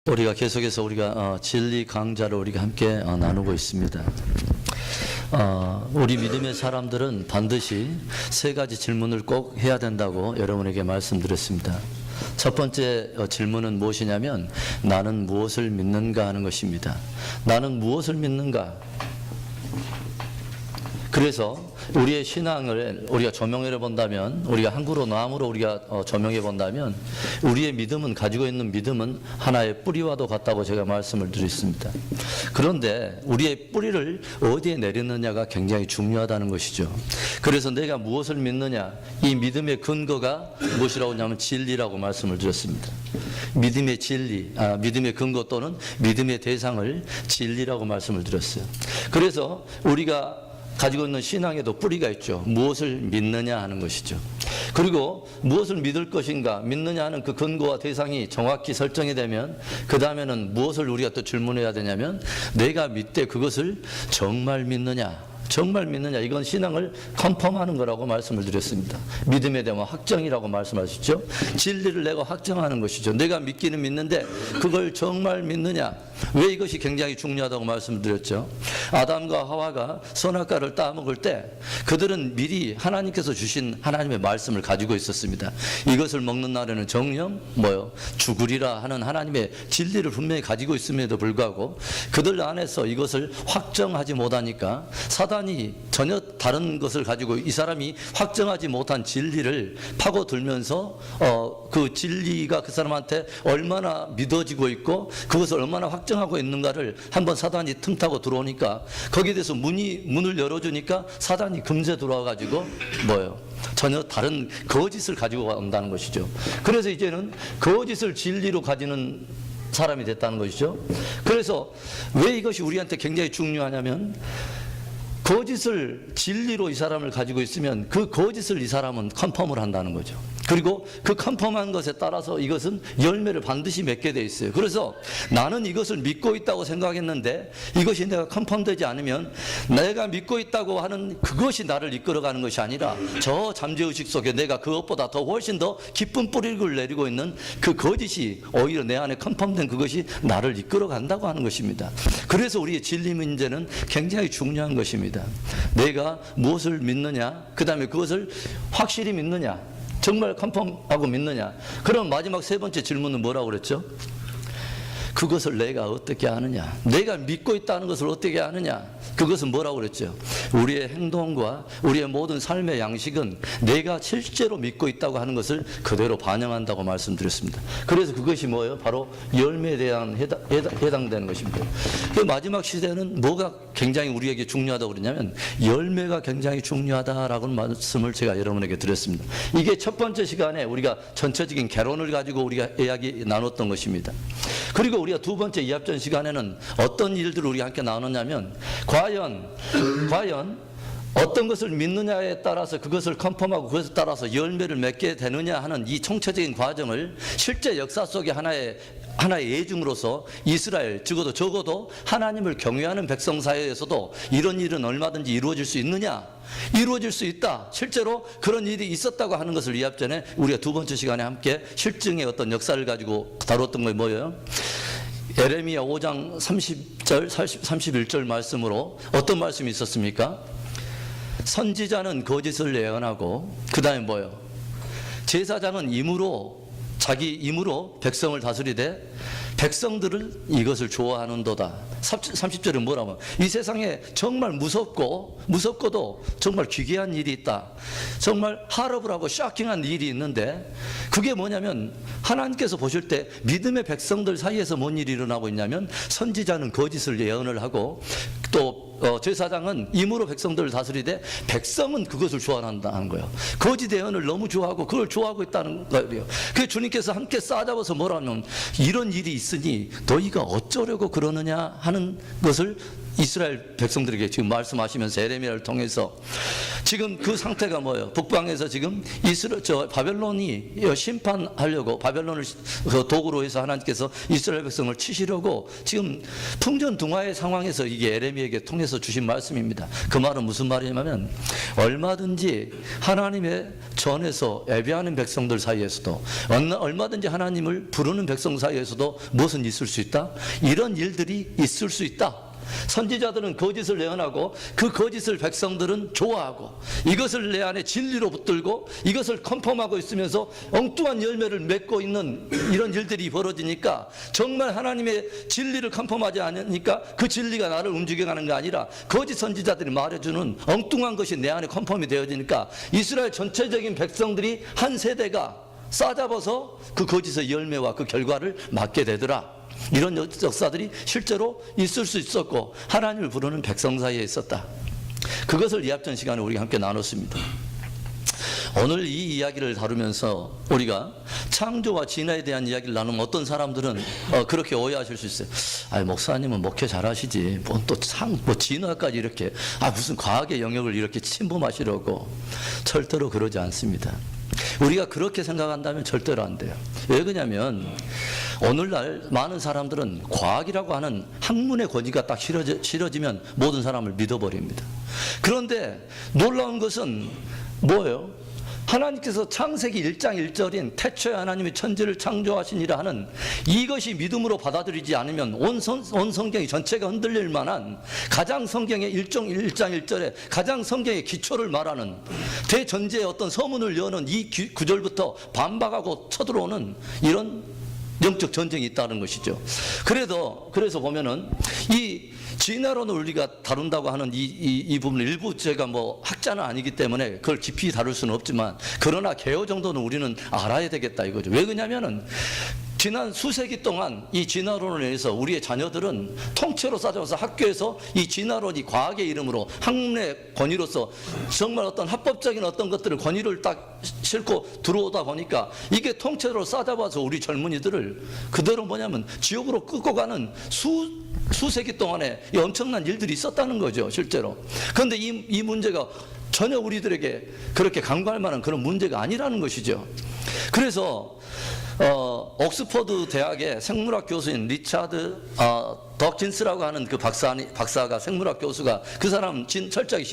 우리가 계속해서 우리가 진리 강좌를 우리가 함께 나누고 있습니다. 우리 믿음의 사람들은 반드시 세 가지 질문을 꼭 해야 된다고 여러분에게 말씀드렸습니다. 첫 번째 질문은 무엇이냐면 나는 무엇을 믿는가 하는 것입니다. 나는 무엇을 믿는가? 그래서 우리의 신앙을 우리가 조명해 본다면, 우리가 한국으로 나무로 우리가 조명해 본다면 우리의 믿음은, 가지고 있는 믿음은 하나의 뿌리와도 같다고 제가 말씀을 드렸습니다. 그런데 우리의 뿌리를 어디에 내리느냐가 굉장히 중요하다는 것이죠. 그래서 내가 무엇을 믿느냐, 이 믿음의 근거가 무엇이라고 하냐면 진리라고 말씀을 드렸습니다. 믿음의 진리, 믿음의 근거 또는 믿음의 대상을 진리라고 말씀을 드렸어요. 그래서 우리가 가지고 있는 신앙에도 뿌리가 있죠. 무엇을 믿느냐 하는 것이죠. 그리고 무엇을 믿을 것인가, 믿느냐 하는 그 근거와 대상이 정확히 설정이 되면 그 다음에는 무엇을 우리가 또 질문해야 되냐면 내가 믿되 그것을 정말 믿느냐, 정말 믿느냐. 이건 신앙을 컨펌하는 거라고 말씀을 드렸습니다. 믿음에 대한 확정이라고 말씀하셨죠. 진리를 내가 확정하는 것이죠. 내가 믿기는 믿는데 그걸 정말 믿느냐. 왜 이것이 굉장히 중요하다고 말씀을 드렸죠. 아담과 하와가 선악과를 따먹을 때 그들은 미리 하나님께서 주신 하나님의 말씀을 가지고 있었습니다. 이것을 먹는 날에는 정령 죽으리라 하는 하나님의 진리를 분명히 가지고 있음에도 불구하고 그들 안에서 이것을 확정하지 못하니까 사단이 전혀 다른 것을 가지고 이 사람이 확정하지 못한 진리를 파고들면서 그 진리가 그 사람한테 얼마나 믿어지고 있고 그것을 얼마나 확정하고 있는가를 한번 사단이 틈타고 들어오니까 거기에 대해서 문을 열어주니까 사단이 금세 들어와가지고 전혀 다른 거짓을 가지고 온다는 것이죠. 그래서 이제는 거짓을 진리로 가지는 사람이 됐다는 것이죠. 그래서 왜 이것이 우리한테 굉장히 중요하냐면 거짓을 진리로 이 사람을 가지고 있으면 그 거짓을 이 사람은 컨펌을 한다는 거죠. 그리고 그 컨펌한 것에 따라서 이것은 열매를 반드시 맺게 돼 있어요. 그래서 나는 이것을 믿고 있다고 생각했는데 이것이 내가 컨펌되지 않으면 내가 믿고 있다고 하는 그것이 나를 이끌어가는 것이 아니라 저 잠재의식 속에 내가 그것보다 더 훨씬 더 깊은 뿌리를 내리고 있는 그 거짓이 오히려 내 안에 컨펌된 그것이 나를 이끌어간다고 하는 것입니다. 그래서 우리의 진리 문제는 굉장히 중요한 것입니다. 내가 무엇을 믿느냐, 그 다음에 그것을 확실히 믿느냐, 정말 컨펌하고 믿느냐. 그럼 마지막 세 번째 질문은 뭐라고 그랬죠? 그것을 내가 어떻게 아느냐, 내가 믿고 있다는 것을 어떻게 아느냐. 그것은 뭐라고 그랬죠? 우리의 행동과 우리의 모든 삶의 양식은 내가 실제로 믿고 있다고 하는 것을 그대로 반영한다고 말씀드렸습니다. 그래서 그것이 뭐예요? 바로 열매에 대한 해당되는 것입니다. 그 마지막 시대는 뭐가 굉장히 우리에게 중요하다고 그러냐면 열매가 굉장히 중요하다라고 말씀을 제가 여러분에게 드렸습니다. 이게 첫 번째 시간에 우리가 전체적인 개론을 가지고 우리가 이야기 나눴던 것입니다. 그리고 우리가 두 번째 이합전 시간에는 어떤 일들을 우리가 함께 나눴냐면 과연 어떤 것을 믿느냐에 따라서 그것을 컨펌하고 그것에 따라서 열매를 맺게 되느냐 하는 이 총체적인 과정을 실제 역사 속의 하나의 예증으로서 이스라엘, 적어도 하나님을 경외하는 백성 사이에서도 이런 일은 얼마든지 이루어질 수 있느냐? 이루어질 수 있다. 실제로 그런 일이 있었다고 하는 것을 이합전에 우리가 두 번째 시간에 함께 실증의 어떤 역사를 가지고 다뤘던 게 뭐예요? 예레미야 5장 30절, 31절 말씀으로 어떤 말씀이 있었습니까? 선지자는 거짓을 예언하고 그 다음에 제사장은 자기 임으로 백성을 다스리되 백성들은 이것을 좋아하는도다. 30절은 뭐라면 이 세상에 정말 무섭고도 정말 기괴한 일이 있다. 정말 하러블하고 쇼킹한 일이 있는데 그게 뭐냐면 하나님께서 보실 때 믿음의 백성들 사이에서 뭔 일이 일어나고 있냐면 선지자는 거짓을 예언을 하고 또 제사장은 임으로 백성들을 다스리되 백성은 그것을 좋아한다는 거예요. 거짓 예언을 너무 좋아하고 그걸 좋아하고 있다는 거예요. 그래서 주님께서 함께 싸잡아서 뭐라면 이런 일이 있으니 너희가 어쩌려고 그러느냐 하는 것을 이스라엘 백성들에게 지금 말씀하시면서 에레미야를 통해서 지금 그 상태가 뭐예요? 북방에서 지금 바벨론이 심판하려고 바벨론을 그 도구로 해서 하나님께서 이스라엘 백성을 치시려고 지금 풍전등화의 상황에서 이게 에레미야에게 통해서 주신 말씀입니다. 그 말은 무슨 말이냐면 얼마든지 하나님의 전에서 예배하는 백성들 사이에서도 얼마든지 하나님을 부르는 백성 사이에서도 무엇은 있을 수 있다? 이런 일들이 있을 수 있다. 선지자들은 거짓을 내언하고 그 거짓을 백성들은 좋아하고 이것을 내 안에 진리로 붙들고 이것을 컨펌하고 있으면서 엉뚱한 열매를 맺고 있는 이런 일들이 벌어지니까 정말 하나님의 진리를 컨펌하지 않으니까 그 진리가 나를 움직여가는 게 아니라 거짓 선지자들이 말해주는 엉뚱한 것이 내 안에 컨펌이 되어지니까 이스라엘 전체적인 백성들이 한 세대가 싸잡아서 그 거짓의 열매와 그 결과를 맞게 되더라. 이런 역사들이 실제로 있을 수 있었고 하나님을 부르는 백성 사이에 있었다. 그것을 이합전 시간에 우리가 함께 나눴습니다. 오늘 이 이야기를 다루면서 우리가 창조와 진화에 대한 이야기를 나누면 어떤 사람들은 그렇게 오해하실 수 있어요. 아, 목사님은 목회 잘하시지 뭐 진화까지 이렇게 무슨 과학의 영역을 이렇게 침범하시려고. 절대로 그러지 않습니다. 우리가 그렇게 생각한다면 절대로 안 돼요. 왜 그러냐면 오늘날 많은 사람들은 과학이라고 하는 학문의 권위가 딱 실어지면 모든 사람을 믿어버립니다. 그런데 놀라운 것은 뭐예요? 하나님께서 창세기 1장 1절인 태초에 하나님이 천지를 창조하시니라 하는 이것이 믿음으로 받아들이지 않으면 온 성경이 전체가 흔들릴 만한 가장 성경의 1장 1절에 가장 성경의 기초를 말하는 대전제의 어떤 서문을 여는 이 구절부터 반박하고 쳐들어오는 이런 영적 전쟁이 있다는 것이죠. 그래서 보면은 이 진화론을 우리가 다룬다고 하는 이 부분을 일부 제가 뭐 학자는 아니기 때문에 그걸 깊이 다룰 수는 없지만 그러나 개요 정도는 우리는 알아야 되겠다 이거죠. 왜 그러냐면은 지난 수세기 동안 이 진화론을 위해서 우리의 자녀들은 통째로 싸져서 학교에서 이 진화론이 과학의 이름으로 학문의 권위로서 정말 어떤 합법적인 어떤 것들을 권위를 딱 싣고 들어오다 보니까 이게 통째로 싸잡아서 우리 젊은이들을 그대로 뭐냐면 지옥으로 끌고 가는 수세기 동안에 이 엄청난 일들이 있었다는 거죠, 실제로. 그런데 이 문제가 전혀 우리들에게 그렇게 간과할 만한 그런 문제가 아니라는 것이죠. 그래서 옥스퍼드 대학의 생물학 교수인 리차드 덕킨스라고 하는 그 박사가 생물학 교수가 그 사람 철저하게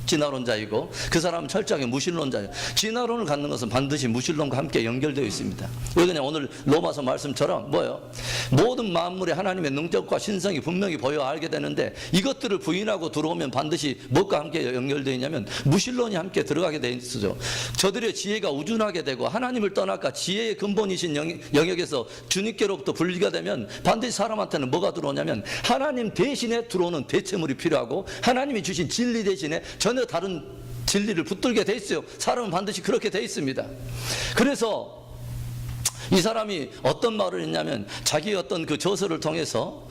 진화론자이고 그 사람은 철저하게 무신론자예요. 진화론을 갖는 것은 반드시 무신론과 함께 연결되어 있습니다. 왜 그냥 오늘 로마서 말씀처럼 뭐예요? 모든 만물에 하나님의 능력과 신성이 분명히 보여 알게 되는데 이것들을 부인하고 들어오면 반드시 무엇과 함께 연결되어 있냐면 무신론이 함께 들어가게 되어 있죠. 저들의 지혜가 우준하게 되고 하나님을 떠나까 지혜의 근본이신 영역에서 주님께로부터 분리가 되면 반드시 사람한테는 뭐가 들어오냐면 하나님 대신에 들어오는 대체물이 필요하고 하나님이 주신 진리 대신에 전혀 다른 진리를 붙들게 돼 있어요. 사람은 반드시 그렇게 돼 있습니다. 그래서 이 사람이 어떤 말을 했냐면 자기 어떤 그 저서를 통해서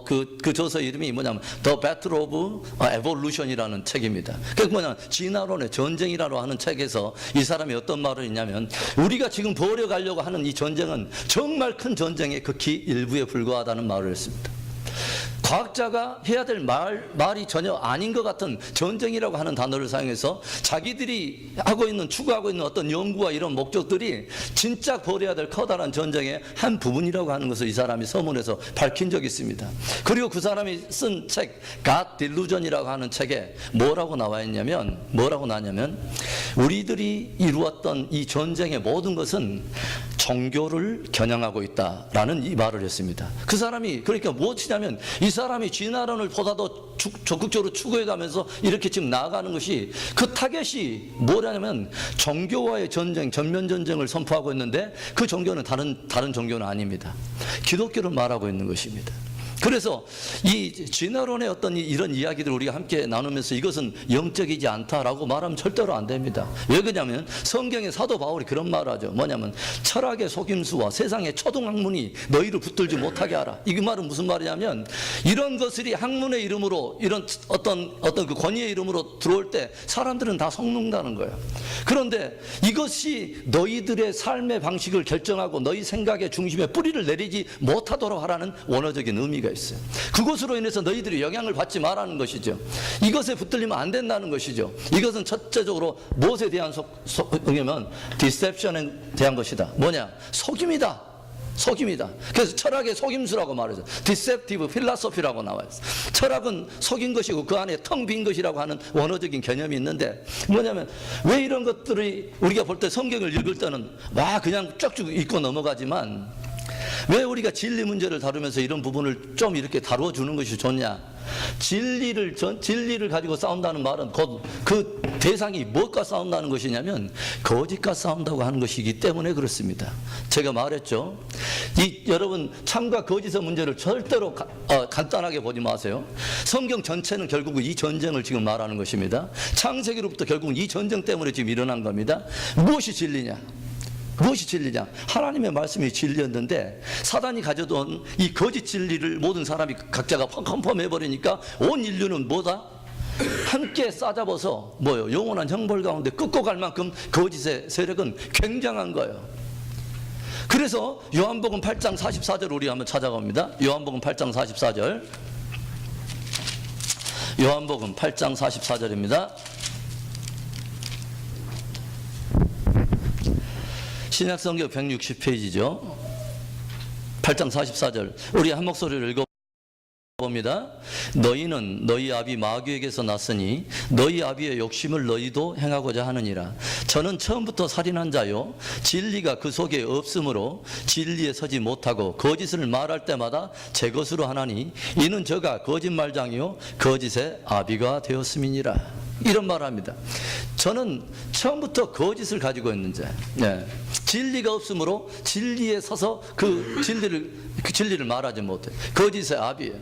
그 저서 이름이 뭐냐면 The Battle of Evolution이라는 책입니다. 그게 뭐냐면 진화론의 전쟁이라고 하는 책에서 이 사람이 어떤 말을 했냐면 우리가 지금 벌여가려고 하는 이 전쟁은 정말 큰 전쟁의 극히 일부에 불과하다는 말을 했습니다. 과학자가 해야 될 말이 전혀 아닌 것 같은 전쟁이라고 하는 단어를 사용해서 자기들이 추구하고 있는 어떤 연구와 이런 목적들이 진짜 벌여야 될 커다란 전쟁의 한 부분이라고 하는 것을 이 사람이 서문에서 밝힌 적이 있습니다. 그리고 그 사람이 쓴 책 God Delusion이라고 하는 책에 뭐라고 나와 있냐면 우리들이 이루었던 이 전쟁의 모든 것은 종교를 겨냥하고 있다라는 이 말을 했습니다. 그 사람이 그러니까 무엇이냐면 이 사람이 진화론을 보다도 적극적으로 추구해가면서 이렇게 지금 나아가는 것이 그 타겟이 뭐냐면 종교와의 전쟁, 전면 전쟁을 선포하고 있는데 그 종교는 다른 종교는 아닙니다. 기독교를 말하고 있는 것입니다. 그래서 이 진화론의 어떤 이런 이야기들을 우리가 함께 나누면서 이것은 영적이지 않다라고 말하면 절대로 안 됩니다. 왜 그러냐면 성경의 사도 바울이 그런 말을 하죠. 뭐냐면 철학의 속임수와 세상의 초등학문이 너희를 붙들지 못하게 하라. 이 말은 무슨 말이냐면 이런 것들이 학문의 이름으로 이런 어떤 그 권위의 이름으로 들어올 때 사람들은 다 속는다는 거예요. 그런데 이것이 너희들의 삶의 방식을 결정하고 너희 생각의 중심에 뿌리를 내리지 못하도록 하라는 원어적인 의미가 의미가 있어요. 그것으로 인해서 너희들이 영향을 받지 말라는 것이죠. 이것에 붙들리면 안 된다는 것이죠. 이것은 첫째적으로 무엇에 대한 속이면 디셉션에 대한 것이다. 뭐냐? 속임이다. 속임이다. 그래서 철학의 속임수라고 말해서 디셉티브 필라소피라고 나와요. 철학은 속인 것이고 그 안에 텅 빈 것이라고 하는 원어적인 개념이 있는데, 뭐냐면 왜 이런 것들이 우리가 볼 때 성경을 읽을 때는 와 그냥 쭉쭉 읽고 넘어가지만 왜 우리가 진리 문제를 다루면서 이런 부분을 좀 이렇게 다루어주는 것이 좋냐? 진리를 가지고 싸운다는 말은 곧 그 대상이 무엇과 싸운다는 것이냐면 거짓과 싸운다고 하는 것이기 때문에 그렇습니다. 제가 말했죠. 여러분 참과 거짓의 문제를 절대로 간단하게 보지 마세요. 성경 전체는 결국 이 전쟁을 지금 말하는 것입니다. 창세기로부터 결국 이 전쟁 때문에 지금 일어난 겁니다. 무엇이 진리냐? 무엇이 진리냐? 하나님의 말씀이 진리였는데 사단이 가져온 이 거짓 진리를 모든 사람이 각자가 컨펌해버리니까 온 인류는 뭐다? 함께 싸잡아서 뭐요? 영원한 형벌 가운데 끄고 갈 만큼 거짓의 세력은 굉장한 거예요. 그래서 요한복음 8장 44절 우리 한번 찾아갑니다. 요한복음 8장 44절. 요한복음 8장 44절입니다. 신약성경 160페이지죠. 8장 44절. 우리 한 목소리를 읽어봅니다. 너희는 너희 아비 마귀에게서 났으니 너희 아비의 욕심을 너희도 행하고자 하느니라. 저는 처음부터 살인한 자요 진리가 그 속에 없으므로 진리에 서지 못하고 거짓을 말할 때마다 제 것으로 하나니 이는 저가 거짓말장이요 거짓의 아비가 되었음이니라. 이런 말을 합니다. 저는 처음부터 거짓을 가지고 있는 자. 네. 진리가 없으므로 진리에 서서 그 진리를 말하지 못해. 거짓의 아비예요.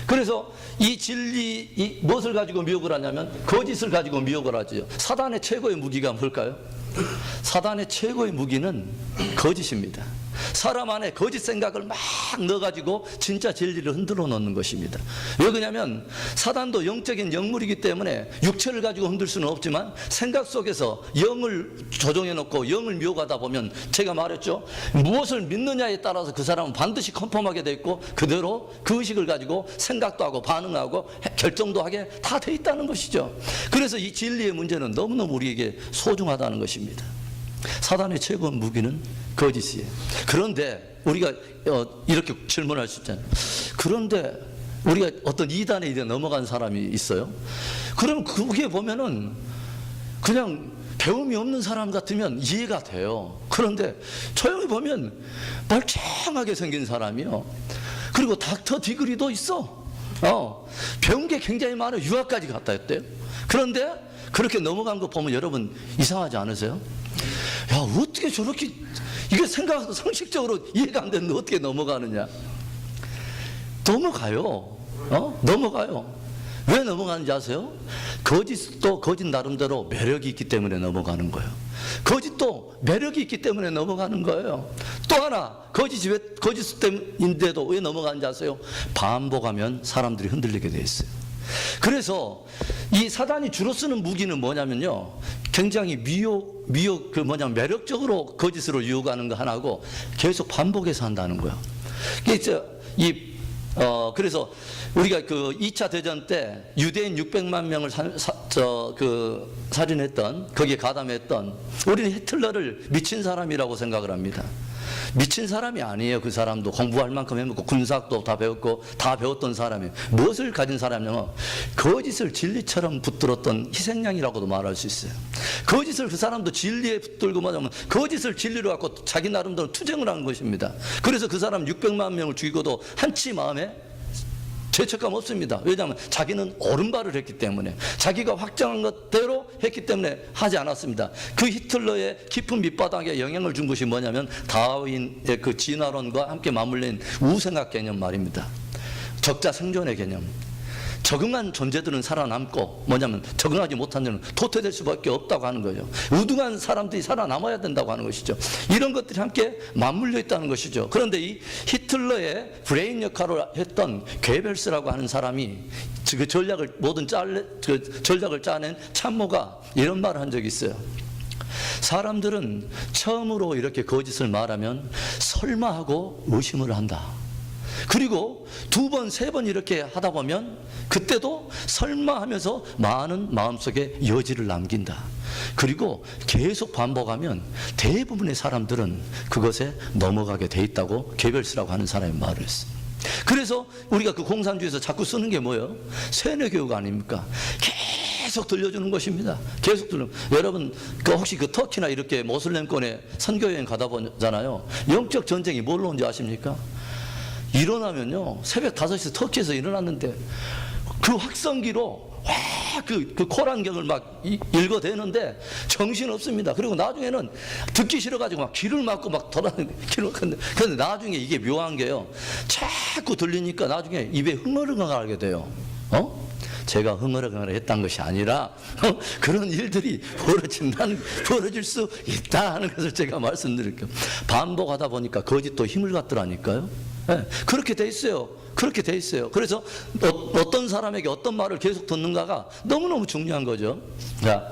그래서 이 무엇을 가지고 미혹을 하냐면 거짓을 가지고 미혹을 하죠. 사단의 최고의 무기가 뭘까요? 사단의 최고의 무기는 거짓입니다. 사람 안에 거짓 생각을 막 넣어가지고 진짜 진리를 흔들어 놓는 것입니다. 왜 그러냐면 사단도 영적인 영물이기 때문에 육체를 가지고 흔들 수는 없지만 생각 속에서 영을 조종해 놓고 영을 미혹하다 보면 제가 말했죠. 무엇을 믿느냐에 따라서 그 사람은 반드시 컨펌하게 돼 있고 그대로 그 의식을 가지고 생각도 하고 반응하고 결정도 하게 다 돼 있다는 것이죠. 그래서 이 진리의 문제는 너무너무 우리에게 소중하다는 것입니다. 사단의 최고 무기는 거짓이에요. 그런데 우리가 이렇게 질문할 수 있잖아요. 그런데 우리가 어떤 이단에 이제 넘어간 사람이 있어요. 그러면 그게 보면은 그냥 배움이 없는 사람 같으면 이해가 돼요. 그런데 조용히 보면 멀쩡하게 생긴 사람이요. 그리고 닥터 디그리도 있어. 배운 게 굉장히 많아요. 유학까지 갔다 했대요. 그런데 그렇게 넘어간 거 보면 여러분 이상하지 않으세요? 야, 어떻게 저렇게 이게 생각해서 상식적으로 이해가 안 되는데 어떻게 넘어가느냐? 넘어가요. 넘어가요. 왜 넘어가는지 아세요? 거짓도 거짓 나름대로 매력이 있기 때문에 넘어가는 거예요. 거짓도 매력이 있기 때문에 넘어가는 거예요. 또 하나 거짓이 왜 거짓 때문인데도 왜 넘어가는지 아세요? 반복하면 사람들이 흔들리게 돼 있어요. 그래서 이 사단이 주로 쓰는 무기는 뭐냐면요, 굉장히 매력적으로 거짓으로 유혹하는 거 하나고 계속 반복해서 한다는 거예요. 그래서 우리가 그 2차 대전 때 유대인 600만 명을 살인했던, 거기에 가담했던, 우리는 히틀러를 미친 사람이라고 생각을 합니다. 미친 사람이 아니에요. 그 사람도 공부할 만큼 해먹고 군사학도 다 배웠고 다 배웠던 사람이에요. 무엇을 가진 사람이냐면 거짓을 진리처럼 붙들었던 희생양이라고도 말할 수 있어요. 거짓을 그 사람도 진리에 붙들고 뭐냐면 거짓을 진리로 갖고 자기 나름대로 투쟁을 한 것입니다. 그래서 그 사람 600만 명을 죽이고도 한치 마음에 죄책감 없습니다. 왜냐하면 자기는 옳은 바를 했기 때문에, 자기가 확정한 것대로 했기 때문에 하지 않았습니다. 그 히틀러의 깊은 밑바닥에 영향을 준 것이 뭐냐면 다윈의 그 진화론과 함께 맞물린 우생학 개념 말입니다. 적자 생존의 개념. 적응한 존재들은 살아남고 뭐냐면 적응하지 못한 자는 도태될 수밖에 없다고 하는 거죠. 우등한 사람들이 살아남아야 된다고 하는 것이죠. 이런 것들이 함께 맞물려 있다는 것이죠. 그런데 이 히틀러의 브레인 역할을 했던 괴벨스라고 하는 사람이 그 전략을 짜낸 참모가 이런 말을 한 적이 있어요. 사람들은 처음으로 이렇게 거짓을 말하면 설마 하고 의심을 한다. 그리고 두 번, 세 번 이렇게 하다 보면 그때도 설마 하면서 많은 마음속에 여지를 남긴다. 그리고 계속 반복하면 대부분의 사람들은 그것에 넘어가게 돼 있다고 개별스라고 하는 사람이 말을 했어요. 그래서 우리가 그 공산주의에서 자꾸 쓰는 게 뭐예요? 세뇌교육 아닙니까? 계속 들려주는 것입니다. 계속 여러분 혹시 그 터키나 이렇게 모슬렘권에 선교여행 가다 보잖아요. 영적 전쟁이 뭘로 온지 아십니까? 일어나면요, 새벽 5시 터키에서 일어났는데 그 확성기로 그 코란경을 막 읽어대는데 정신없습니다. 그리고 나중에는 듣기 싫어가지고 막 귀를 막고 막 돌아다니는 길을 근데 나중에 이게 묘한 게요, 자꾸 들리니까 나중에 입에 흥얼흥얼하게 돼요. 제가 흥얼흥얼 했던 것이 아니라 그런 일들이 벌어질 수 있다 하는 것을 제가 말씀드릴게요. 반복하다 보니까 거짓도 힘을 갖더라니까요. 네, 그렇게 돼 있어요. 그렇게 돼 있어요. 그래서 어떤 사람에게 어떤 말을 계속 듣는가가 너무너무 중요한 거죠. 자,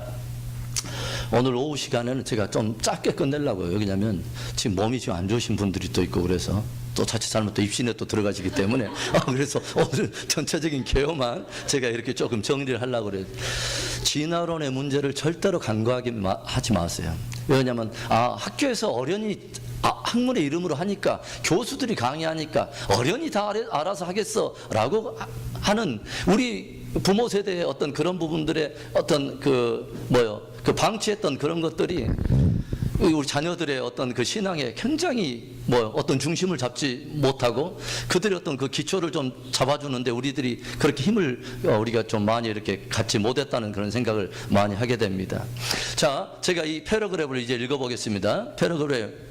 오늘 오후 시간에는 제가 좀 짧게 끝내려고요. 왜냐면 지금 몸이 좀 안 좋으신 분들이 또 있고 그래서 또 자칫 잘못 또 입신에 또 들어가시기 때문에 그래서 오늘 전체적인 개요만 제가 이렇게 조금 정리를 하려고 그래요. 진화론의 문제를 절대로 간과하지 마세요. 왜냐하면 학교에서 어련히 학문의 이름으로 하니까, 교수들이 강의하니까 어련히 다 알아서 하겠어 라고 하는 우리 부모 세대의 어떤 그런 부분들의 어떤 그 방치했던 그런 것들이 우리 자녀들의 어떤 그 신앙에 굉장히 어떤 중심을 잡지 못하고 그들의 어떤 그 기초를 좀 잡아주는데 우리들이 그렇게 힘을 우리가 좀 많이 이렇게 갖지 못했다는 그런 생각을 많이 하게 됩니다. 자, 제가 이 패러그래프를 이제 읽어보겠습니다. 패러그래프.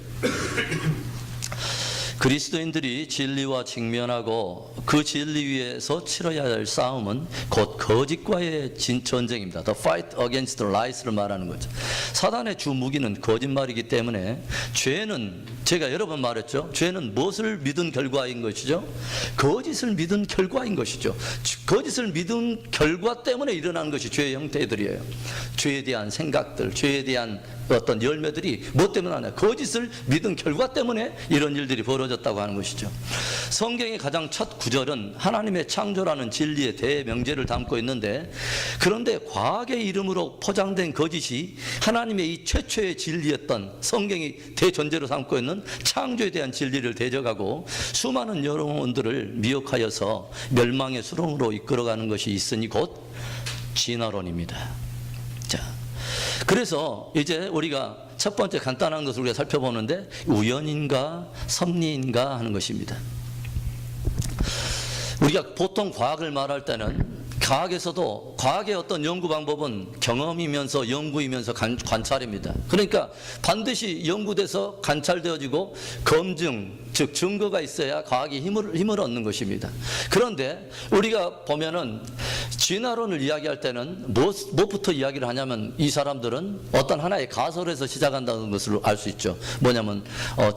그리스도인들이 진리와 직면하고 그 진리 위에서 치러야 할 싸움은 곧 거짓과의 전쟁입니다. The fight against the lies를 말하는 거죠. 사단의 주 무기는 거짓말이기 때문에 죄는, 제가 여러 번 말했죠. 죄는 무엇을 믿은 결과인 것이죠? 거짓을 믿은 결과인 것이죠. 거짓을 믿은 결과 때문에 일어나는 것이 죄의 형태들이에요. 죄에 대한 생각들, 죄에 대한 어떤 열매들이 뭐 때문에 하냐? 거짓을 믿은 결과 때문에 이런 일들이 벌어졌다고 하는 것이죠. 성경의 가장 첫 구절은 하나님의 창조라는 진리의 대명제를 담고 있는데, 그런데 과학의 이름으로 포장된 거짓이 하나님의 이 최초의 진리였던 성경이 대전제로 삼고 있는 창조에 대한 진리를 대적하고 수많은 여론들을 미혹하여서 멸망의 수렁으로 이끌어가는 것이 있으니 곧 진화론입니다. 자, 그래서 이제 우리가 첫 번째 간단한 것을 우리가 살펴보는데, 우연인가 섭리인가 하는 것입니다. 우리가 보통 과학을 말할 때는 과학에서도 과학의 어떤 연구 방법은 경험이면서 연구이면서 관찰입니다. 그러니까 반드시 연구돼서 관찰되어지고 검증, 즉 증거가 있어야 과학이 힘을 얻는 것입니다. 그런데 우리가 보면은 진화론을 이야기할 때는 무엇부터 이야기를 하냐면, 이 사람들은 어떤 하나의 가설에서 시작한다는 것을 알 수 있죠. 뭐냐면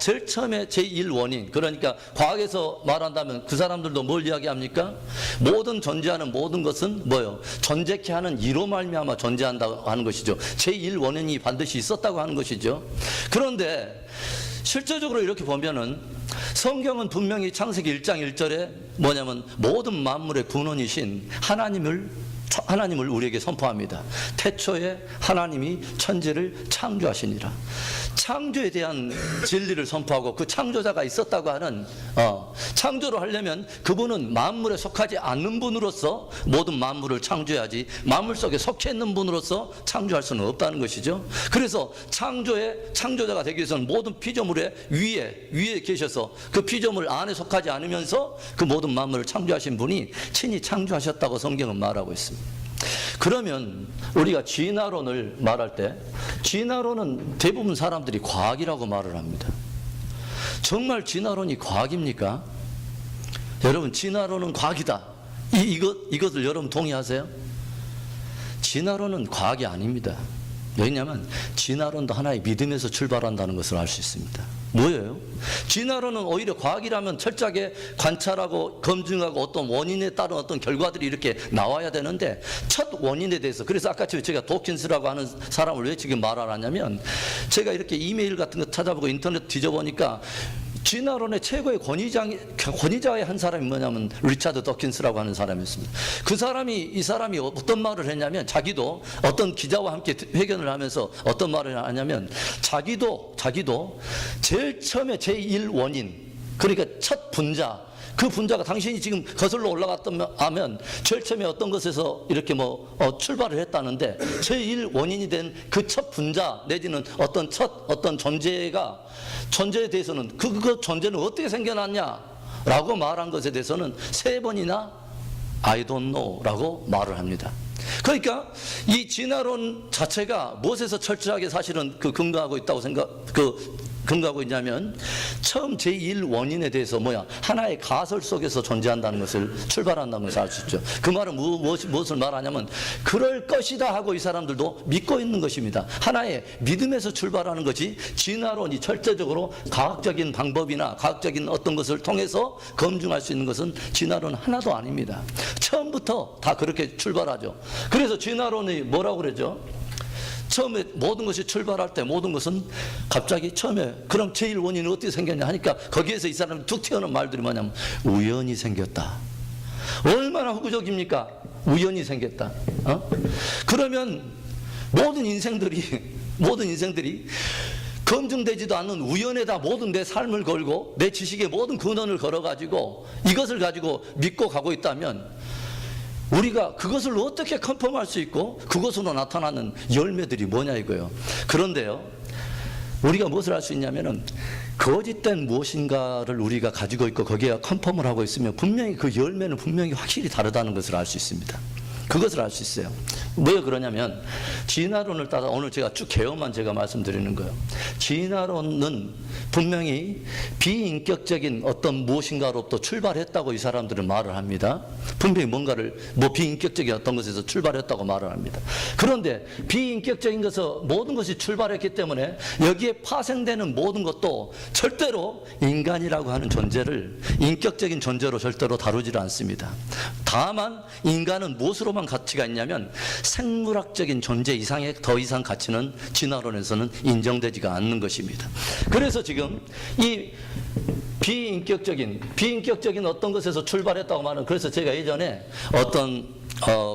제일 처음에 제1원인, 그러니까 과학에서 말한다면 그 사람들도 뭘 이야기합니까? 모든 존재하는 모든 것은 뭐예요? 존재케 하는 이로 말미암아 존재한다고 하는 것이죠. 제1원인이 반드시 있었다고 하는 것이죠. 그런데 실제적으로 이렇게 보면은 성경은 분명히 창세기 1장 1절에 뭐냐면 모든 만물의 근원이신 하나님을 우리에게 선포합니다. 태초에 하나님이 천지를 창조하시니라. 창조에 대한 진리를 선포하고 그 창조자가 있었다고 하는, 창조를 하려면 그분은 만물에 속하지 않는 분으로서 모든 만물을 창조해야지, 만물 속에 속해 있는 분으로서 창조할 수는 없다는 것이죠. 그래서 창조의 창조자가 되기 위해서는 모든 피조물의 위에 계셔서 그 피조물 안에 속하지 않으면서 그 모든 만물을 창조하신 분이 친히 창조하셨다고 성경은 말하고 있습니다. 그러면 우리가 진화론을 말할 때, 진화론은 대부분 사람들이 과학이라고 말을 합니다. 정말 진화론이 과학입니까? 여러분, 진화론은 과학이다, 이것을 여러분 동의하세요? 진화론은 과학이 아닙니다. 왜냐하면 진화론도 하나의 믿음에서 출발한다는 것을 알 수 있습니다. 뭐예요? 진화론은 오히려 과학이라면 철저하게 관찰하고 검증하고 어떤 원인에 따른 어떤 결과들이 이렇게 나와야 되는데, 첫 원인에 대해서, 그래서 아까 제가 도킨스라고 하는 사람을 왜 지금 말을 하냐면, 제가 이렇게 이메일 같은 거 찾아보고 인터넷 뒤져보니까 진화론의 최고의 권위자의 한 사람이 뭐냐면 리차드 더킨스라고 하는 사람이었습니다. 이 사람이 어떤 말을 했냐면, 자기도 어떤 기자와 함께 회견을 하면서 어떤 말을 하냐면, 자기도 제일 처음에 제1원인, 그러니까 첫 분자, 그 분자가 당신이 지금 거슬러 올라갔다면 하면 제일 처음에 어떤 것에서 이렇게 출발을 했다는데, 제1 원인이 된 그 첫 분자 내지는 어떤 존재에 대해서는 그 존재는 어떻게 생겨났냐라고 말한 것에 대해서는 3번이나 I don't know라고 말을 합니다. 그러니까 이 진화론 자체가 무엇에서 철저하게 사실은 근거하고 있다고 근거하고 있냐면, 처음 제1원인에 대해서 하나의 가설 속에서 존재한다는 것을 출발한다는 것을 알 수 있죠. 그 말은 무엇을 말하냐면, 그럴 것이다 하고 이 사람들도 믿고 있는 것입니다. 하나의 믿음에서 출발하는 것이, 진화론이 절대적으로 과학적인 방법이나 과학적인 어떤 것을 통해서 검증할 수 있는 것은 진화론 하나도 아닙니다. 처음부터 다 그렇게 출발하죠. 그래서 진화론이 뭐라고 그러죠? 처음에 모든 것이 출발할 때 모든 것은 갑자기 처음에 그럼 제1원인은 어떻게 생겼냐 하니까, 거기에서 이 사람이 툭 튀어나온 말들이 뭐냐면 우연히 생겼다. 얼마나 후구적입니까? 우연히 생겼다. 그러면 모든 인생들이 검증되지도 않는 우연에다 모든 내 삶을 걸고 내 지식의 모든 근원을 걸어가지고 이것을 가지고 믿고 가고 있다면, 우리가 그것을 어떻게 컨펌할 수 있고 그것으로 나타나는 열매들이 뭐냐 이거예요. 그런데요, 우리가 무엇을 할 수 있냐면은, 거짓된 무엇인가를 우리가 가지고 있고 거기에 컨펌을 하고 있으면 분명히 그 열매는 분명히 확실히 다르다는 것을 알 수 있습니다. 그것을 알 수 있어요. 왜 그러냐면, 진화론을 따라 오늘 제가 쭉 개요만 제가 말씀드리는 거예요. 진화론은 분명히 비인격적인 어떤 무엇인가로부터 출발했다고 이 사람들은 말을 합니다. 분명히 뭔가를 비인격적인 어떤 것에서 출발했다고 말을 합니다. 그런데 비인격적인 것에서 모든 것이 출발했기 때문에 여기에 파생되는 모든 것도 절대로 인간이라고 하는 존재를 인격적인 존재로 절대로 다루지를 않습니다. 다만 인간은 무엇으로만 가치가 있냐면, 생물학적인 존재 이상의 더 이상 가치는 진화론에서는 인정되지가 않는 것입니다. 그래서 지금 이 비인격적인 어떤 것에서 출발했다고 말하는, 그래서 제가 예전에 어떤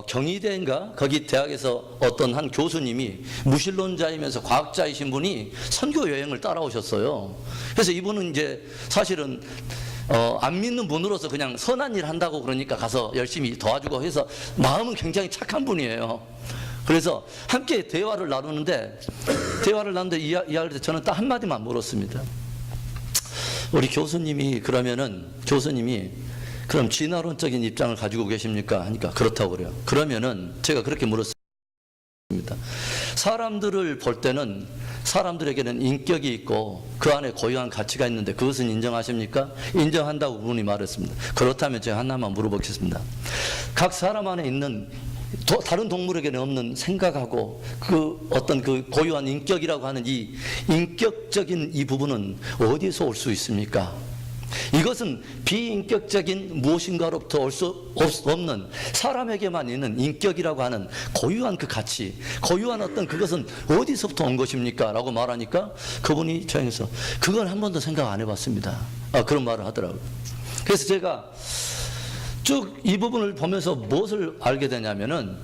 경희대인가 거기 대학에서 어떤 한 교수님이 무신론자이면서 과학자이신 분이 선교 여행을 따라오셨어요. 그래서 이분은 이제 사실은 안 믿는 분으로서 그냥 선한 일 한다고 그러니까 가서 열심히 도와주고 해서 마음은 굉장히 착한 분이에요. 그래서 함께 대화를 나누는데 이야기할 때 저는 딱 한마디만 물었습니다. 우리 교수님이 그럼 진화론적인 입장을 가지고 계십니까? 하니까 그렇다고 그래요. 그러면은 제가 그렇게 물었습니다. 사람들을 볼 때는 사람들에게는 인격이 있고 그 안에 고유한 가치가 있는데 그것은 인정하십니까? 인정한다고 그분이 말했습니다. 그렇다면 제가 하나만 물어보겠습니다. 각 사람 안에 있는 다른 동물에게는 없는 생각하고 그 어떤 그 고유한 인격이라고 하는 이 인격적인 이 부분은 어디서 올 수 있습니까? 이것은 비인격적인 무엇인가로부터 올 수 없는 사람에게만 있는 인격이라고 하는 고유한 그 가치, 고유한 어떤 그것은 어디서부터 온 것입니까? 라고 말하니까 그분이 저에게서 그걸 한 번도 생각 안 해봤습니다. 그런 말을 하더라고요. 그래서 제가 쭉 이 부분을 보면서 무엇을 알게 되냐면은,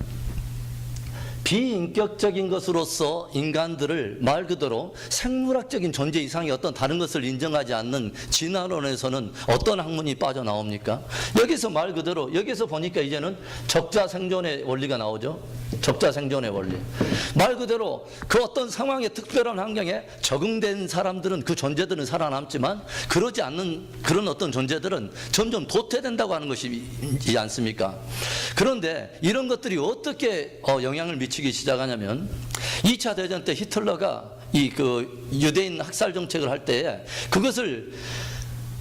비인격적인 것으로서 인간들을 말 그대로 생물학적인 존재 이상의 어떤 다른 것을 인정하지 않는 진화론에서는 어떤 학문이 빠져나옵니까? 여기서 말 그대로, 여기서 보니까 이제는 적자생존의 원리가 나오죠. 적자생존의 원리. 말 그대로 그 어떤 상황에 특별한 환경에 적응된 사람들은, 그 존재들은 살아남지만 그러지 않는 그런 어떤 존재들은 점점 도태된다고 하는 것이지 않습니까? 그런데 이런 것들이 어떻게 영향을 미치기 시작하냐면, 2차 대전 때 히틀러가 유대인 학살 정책을 할 때에 그것을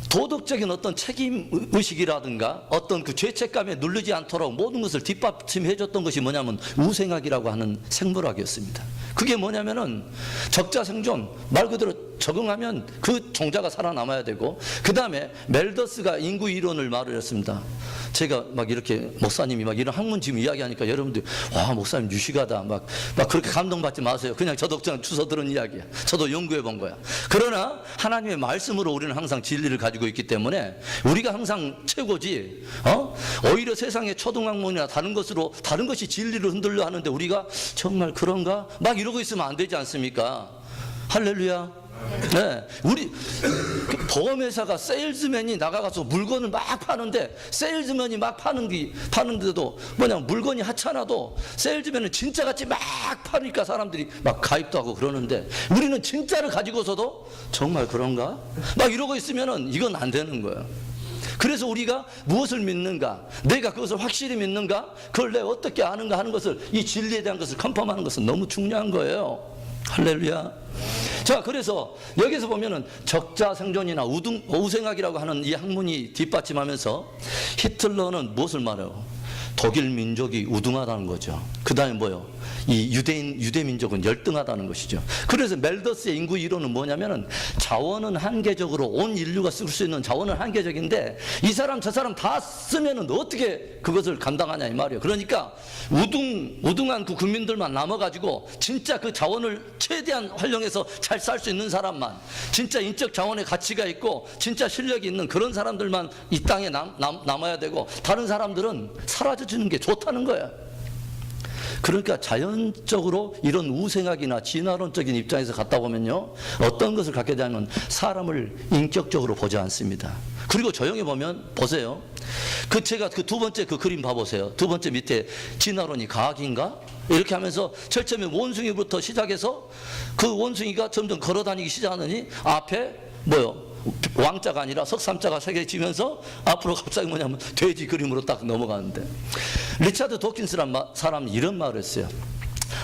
도덕적인 어떤 책임의식이라든가 어떤 그 죄책감에 누르지 않도록 모든 것을 뒷받침해 줬던 것이 뭐냐면 우생학이라고 하는 생물학이었습니다. 그게 뭐냐면은 적자생존, 말 그대로 적응하면 그 종자가 살아남아야 되고, 그 다음에 멜더스가 인구 이론을 말을 했습니다. 제가 막 이렇게 목사님이 막 이런 학문 지금 이야기하니까 여러분들 와 목사님 유식하다 막 그렇게 감동받지 마세요. 그냥 저도 그냥 주워 들은 이야기야. 저도 연구해 본 거야. 그러나 하나님의 말씀으로 우리는 항상 진리를 가지고 있기 때문에 우리가 항상 최고지. 오히려 세상의 초등학문이나 다른 것이 진리를 흔들려 하는데 우리가 정말 그런가? 막 이러고 있으면 안 되지 않습니까? 할렐루야. 네, 우리 보험회사가 세일즈맨이 나가서 물건을 막 파는데 세일즈맨이 막 파는데도 물건이 하찮아도 세일즈맨은 진짜같이 막 파니까 사람들이 막 가입도 하고 그러는데 우리는 진짜를 가지고서도 정말 그런가? 막 이러고 있으면은 이건 안 되는 거예요. 그래서 우리가 무엇을 믿는가, 내가 그것을 확실히 믿는가, 그걸 내가 어떻게 아는가 하는 것을, 이 진리에 대한 것을 컨펌하는 것은 너무 중요한 거예요. 할렐루야. 자, 그래서 여기서 보면은 적자생존이나 우생학이라고 하는 이 학문이 뒷받침하면서 히틀러는 무엇을 말해요? 독일 민족이 우등하다는 거죠. 그 다음에 뭐요? 이 유대 민족은 열등하다는 것이죠. 그래서 멜더스의 인구 이론은 뭐냐면은 자원은 한계적으로 온 인류가 쓸 수 있는 자원은 한계적인데 이 사람 저 사람 다 쓰면은 어떻게 그것을 감당하냐 이 말이에요. 그러니까 우등한 그 국민들만 남아가지고 진짜 그 자원을 최대한 활용해서 잘 살 수 있는 사람만, 진짜 인적 자원의 가치가 있고 진짜 실력이 있는 그런 사람들만 이 땅에 남아야 되고 다른 사람들은 사라져주는 게 좋다는 거야. 그러니까 자연적으로 이런 우생학이나 진화론적인 입장에서 갖다 보면요, 어떤 것을 갖게 되면 사람을 인격적으로 보지 않습니다. 그리고 조용히 보면 보세요. 제가 그 두 번째 그 그림 봐보세요. 두 번째 밑에 진화론이 과학인가? 이렇게 하면서 제일 처음에 원숭이부터 시작해서 그 원숭이가 점점 걸어다니기 시작하느니 앞에 뭐요? 왕자가 아니라 석삼자가 새겨지면서 앞으로 갑자기 뭐냐면 돼지 그림으로 딱 넘어가는데, 리차드 도킨스란 사람이 이런 말을 했어요.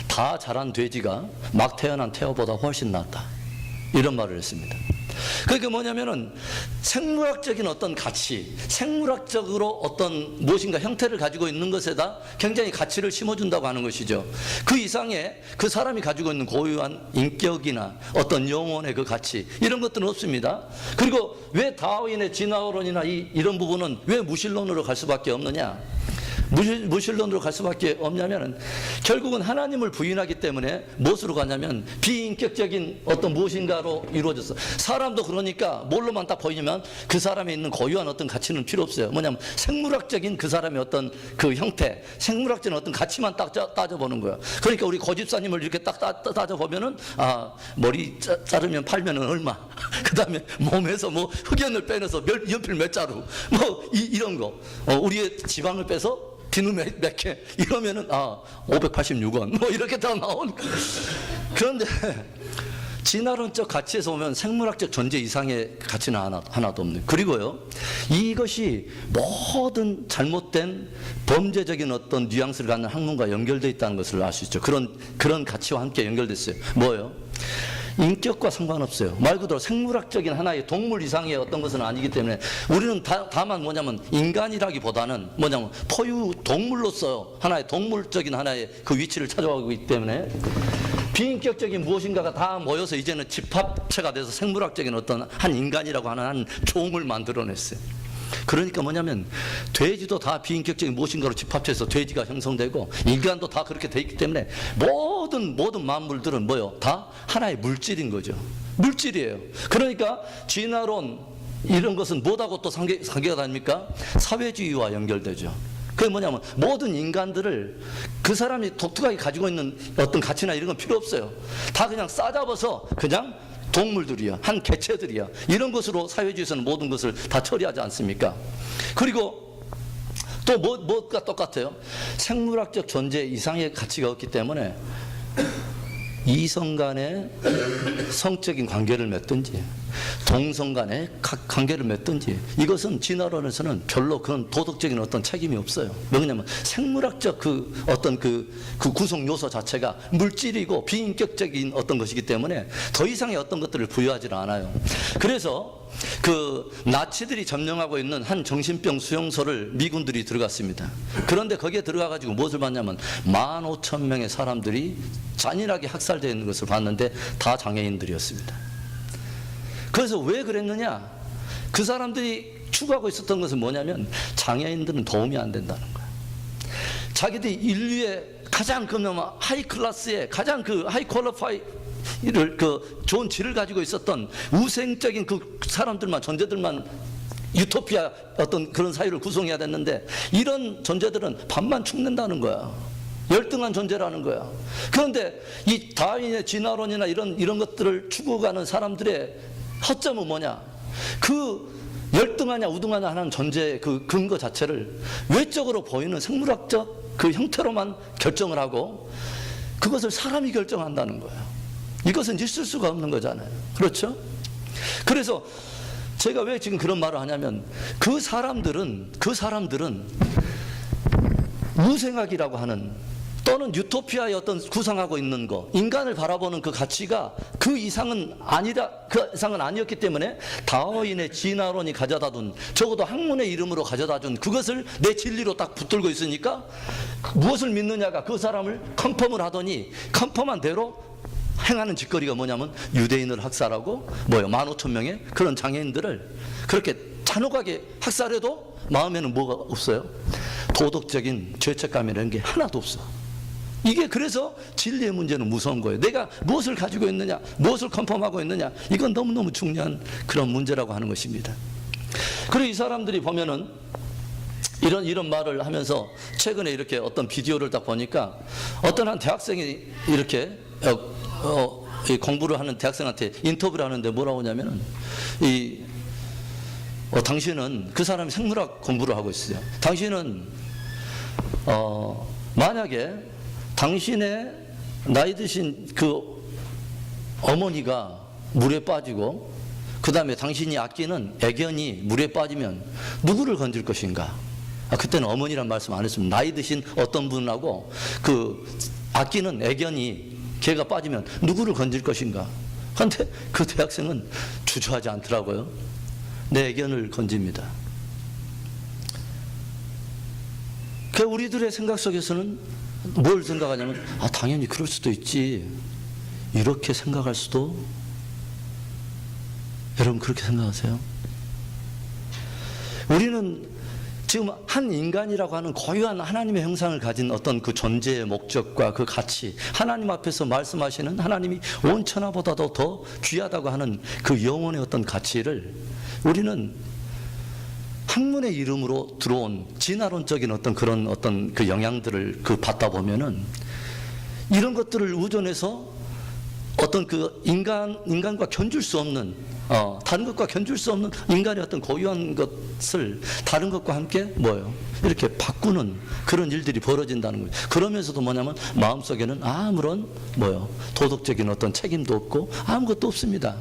다 자란 돼지가 막 태어난 태어보다 훨씬 낫다, 이런 말을 했습니다. 그게 뭐냐면은 생물학적인 어떤 가치, 생물학적으로 어떤 무엇인가 형태를 가지고 있는 것에다 굉장히 가치를 심어준다고 하는 것이죠. 그 이상의 그 사람이 가지고 있는 고유한 인격이나 어떤 영혼의 그 가치, 이런 것들은 없습니다. 그리고 왜 다윈의 진화론이나 이런 부분은 왜 무신론으로 갈 수밖에 없느냐? 무신론으로 갈 수밖에 없냐면 결국은 하나님을 부인하기 때문에 무엇으로 가냐면 비인격적인 어떤 무엇인가로 이루어졌어. 사람도 그러니까 뭘로만 딱 보이면 그 사람에 있는 고유한 어떤 가치는 필요 없어요. 뭐냐면 생물학적인 그 사람의 어떤 그 형태, 생물학적인 어떤 가치만 딱 따져보는 거야. 그러니까 우리 고집사님을 이렇게 딱 따져보면은 머리 자르면 팔면은 얼마, 그 다음에 몸에서 뭐 흑연을 빼내서 연필 몇 자루, 뭐 이런 거, 우리의 지방을 빼서 비누 몇 개, 이러면은 586원 뭐 이렇게 다 나오니까. 그런데 진화론적 가치에서 보면 생물학적 존재 이상의 가치는 하나도 없는. 그리고요, 이것이 모든 잘못된 범죄적인 어떤 뉘앙스를 갖는 학문과 연결되어 있다는 것을 알 수 있죠. 그런 가치와 함께 연결됐어요. 뭐예요? 인격과 상관없어요. 말 그대로 생물학적인 하나의 동물 이상의 어떤 것은 아니기 때문에 우리는 다만 뭐냐면 인간이라기보다는 뭐냐면 포유 동물로서 하나의 동물적인 하나의 그 위치를 찾아가고 있기 때문에 비인격적인 무엇인가가 다 모여서 이제는 집합체가 돼서 생물학적인 어떤 한 인간이라고 하는 한 종을 만들어냈어요. 그러니까 뭐냐면 돼지도 다 비인격적인 무엇인가로 집합해서 돼지가 형성되고 인간도 다 그렇게 돼 있기 때문에 모든 만물들은 뭐요? 다 하나의 물질인 거죠. 물질이에요. 그러니까 진화론 이런 것은 뭐하고 또 관계가 다닙니까? 사회주의와 연결되죠. 그게 뭐냐면 모든 인간들을 그 사람이 독특하게 가지고 있는 어떤 가치나 이런 건 필요 없어요. 다 그냥 싸잡아서 그냥 동물들이야, 한 개체들이야, 이런 것으로 사회주의에서는 모든 것을 다 처리하지 않습니까? 그리고 또 뭐가 똑같아요? 생물학적 존재 이상의 가치가 없기 때문에 이성 간의 성적인 관계를 맺든지 동성 간의 관계를 맺든지 이것은 진화론에서는 별로 그런 도덕적인 어떤 책임이 없어요. 왜냐하면 생물학적 그 어떤 그 구성 요소 자체가 물질이고 비인격적인 어떤 것이기 때문에 더 이상의 어떤 것들을 부여하지 않아요. 그래서 그 나치들이 점령하고 있는 한 정신병 수용소를 미군들이 들어갔습니다. 그런데 거기에 들어가 가지고 무엇을 봤냐면 15,000명의 사람들이 잔인하게 학살되어 있는 것을 봤는데 다 장애인들이었습니다. 그래서 왜 그랬느냐? 그 사람들이 추구하고 있었던 것은 뭐냐면 장애인들은 도움이 안 된다는 거야. 자기들이 인류의 가장 그나마 하이 클래스의 가장 그 하이 퀄리파이를 그 좋은 질을 가지고 있었던 우생적인 그 사람들만 존재들만 유토피아 어떤 그런 사회를 구성해야 됐는데 이런 존재들은 밥만 축낸다는 거야. 열등한 존재라는 거야. 그런데 이 다윈의 진화론이나 이런 것들을 추구하는 사람들의 허점은 뭐냐? 그 열등하냐 우등하냐 하는 존재의 그 근거 자체를 외적으로 보이는 생물학적 그 형태로만 결정을 하고 그것을 사람이 결정한다는 거예요. 이것은 있을 수가 없는 거잖아요. 그렇죠? 그래서 제가 왜 지금 그런 말을 하냐면 그 사람들은 무생학이라고 하는 또는 유토피아의 어떤 구상하고 있는 거, 인간을 바라보는 그 가치가 그 이상은 아니었기 때문에 다윈의 진화론이 가져다 둔, 적어도 학문의 이름으로 가져다 준 그것을 내 진리로 딱 붙들고 있으니까 무엇을 믿느냐가 그 사람을 컨펌을 하더니 컨펌한 대로 행하는 짓거리가 뭐냐면 유대인을 학살하고 15,000명의 그런 장애인들을 그렇게 잔혹하게 학살해도 마음에는 뭐가 없어요? 도덕적인 죄책감이라는 게 하나도 없어. 이게 그래서 진리의 문제는 무서운 거예요. 내가 무엇을 가지고 있느냐, 무엇을 컨펌하고 있느냐, 이건 너무너무 중요한 그런 문제라고 하는 것입니다. 그리고 이 사람들이 보면은 이런 말을 하면서 최근에 이렇게 어떤 비디오를 딱 보니까 어떤 한 대학생이 이렇게 공부를 하는 대학생한테 인터뷰를 하는데 뭐라고 하냐면은 당신은, 그 사람이 생물학 공부를 하고 있어요. 당신은 만약에 당신의 나이 드신 그 어머니가 물에 빠지고 그 다음에 당신이 아끼는 애견이 물에 빠지면 누구를 건질 것인가? 그때는 어머니란 말씀 안 했으면 나이 드신 어떤 분하고 그 아끼는 애견이 걔가 빠지면 누구를 건질 것인가? 그런데 그 대학생은 주저하지 않더라고요. 내 애견을 건집니다. 그 우리들의 생각 속에서는 뭘 생각하냐면 당연히 그럴 수도 있지, 이렇게 생각할 수도. 여러분 그렇게 생각하세요? 우리는 지금 한 인간이라고 하는 고유한 하나님의 형상을 가진 어떤 그 존재의 목적과 그 가치, 하나님 앞에서 말씀하시는 하나님이 온 천하보다도 더 귀하다고 하는 그 영혼의 어떤 가치를 우리는 학문의 이름으로 들어온 진화론적인 그런 그 영향들을 받다 보면은 이런 것들을 의존해서 어떤 그 인간과 견줄 수 없는 다른 것과 견줄 수 없는 인간의 어떤 고유한 것을 다른 것과 함께 이렇게 바꾸는 그런 일들이 벌어진다는 거예요. 그러면서도 뭐냐면 마음속에는 아무런 도덕적인 어떤 책임도 없고 아무것도 없습니다.